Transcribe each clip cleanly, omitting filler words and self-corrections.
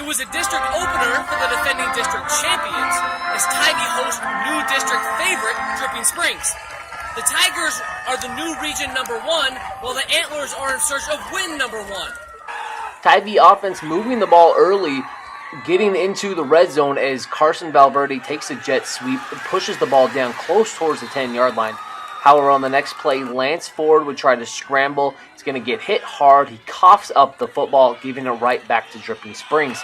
It was a district opener for the defending district champions as Tivy host new district favorite Dripping Springs. The Tigers are the new region number 1, while the Antlers are in search of win number 1. Tivy offense moving the ball early, getting into the red zone as Carson Valverde takes a jet sweep and pushes the ball down close towards the 10-yard line. However, on the next play, Lance Ford would try to scramble. He's going to get hit hard. He coughs up the football, giving it right back to Dripping Springs.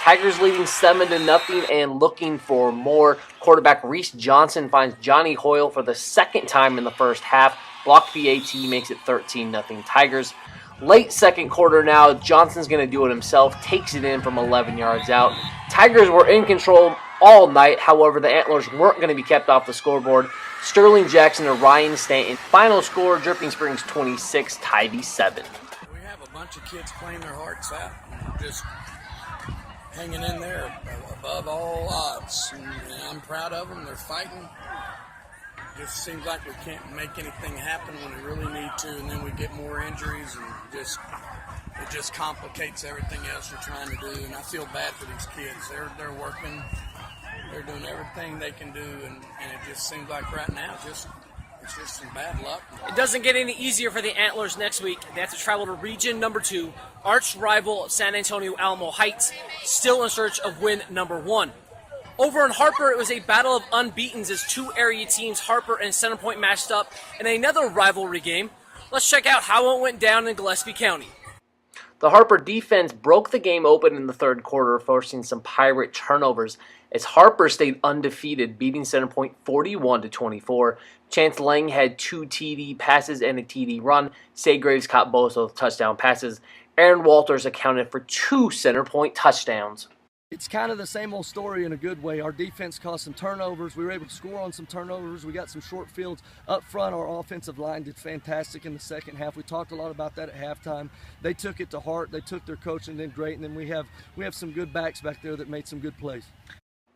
Tigers leading 7-0 and looking for more. Quarterback Reese Johnson finds Johnny Hoyle for the second time in the first half. Blocked PAT makes it 13-0 Tigers. Late second quarter now, Johnson's going to do it himself, takes it in from 11 yards out. Tigers were in control all night, however, the Antlers weren't going to be kept off the scoreboard. Sterling Jackson to Ryan Stanton. Final score, Dripping Springs 26, Tivy 7. We have a bunch of kids playing their hearts out, just hanging in there above all odds. And I'm proud of them. They're fighting. Just seems like we can't make anything happen when we really need to, and then we get more injuries, and it just complicates everything else we're trying to do. And I feel bad for these kids. They're working, they're doing everything they can do, and it just seems like right now it's just some bad luck. It doesn't get any easier for the Antlers next week. They have to travel to region number 2, arch rival San Antonio Alamo Heights, still in search of win number 1. Over in Harper, it was a battle of unbeatens as two area teams, Harper and Centrepoint, matched up in another rivalry game. Let's check out how it went down in Gillespie County. The Harper defense broke the game open in the third quarter, forcing some Pirate turnovers, as Harper stayed undefeated, beating Centrepoint 41-24. Chance Lang had 2 TD passes and a TD run. Saygraves caught both of touchdown passes. Aaron Walters accounted for 2 Centrepoint touchdowns. It's kind of the same old story in a good way. Our defense caused some turnovers. We were able to score on some turnovers. We got some short fields up front. Our offensive line did fantastic in the second half. We talked a lot about that at halftime. They took it to heart. They took their coaching, did great. And then we have some good backs back there that made some good plays.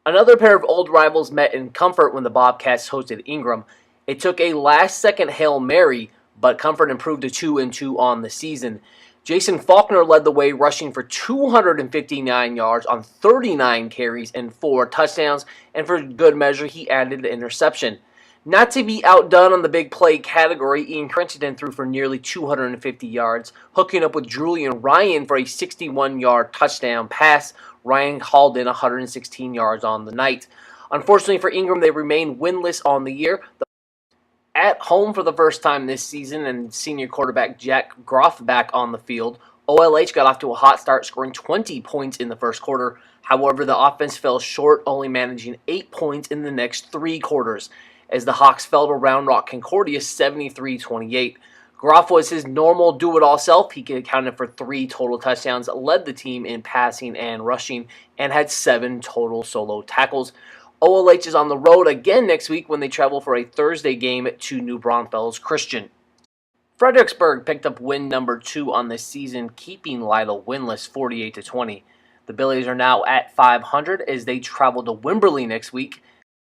Another pair of old rivals met in Comfort when the Bobcats hosted Ingram. It took a last-second Hail Mary, but Comfort improved to 2-2 on the season. Jason Faulkner led the way, rushing for 259 yards on 39 carries and 4 touchdowns, and for good measure, he added the interception. Not to be outdone on the big play category, Ian Crittenden threw for nearly 250 yards, hooking up with Julian Ryan for a 61-yard touchdown pass. Ryan hauled in 116 yards on the night. Unfortunately for Ingram, they remain winless on the year. At home for the first time this season, and senior quarterback Jack Groff back on the field, OLH got off to a hot start, scoring 20 points in the first quarter. However, the offense fell short, only managing 8 points in the next 3 quarters, as the Hawks fell to Round Rock Concordia 73-28. Groff was his normal do-it-all self. He accounted for 3 total touchdowns, led the team in passing and rushing, and had 7 total solo tackles. OLH is on the road again next week when they travel for a Thursday game to New Braunfels Christian. Fredericksburg picked up win number 2 on the season, keeping Lytle winless 48-20. The Billies are now at 500 as they travel to Wimberley next week.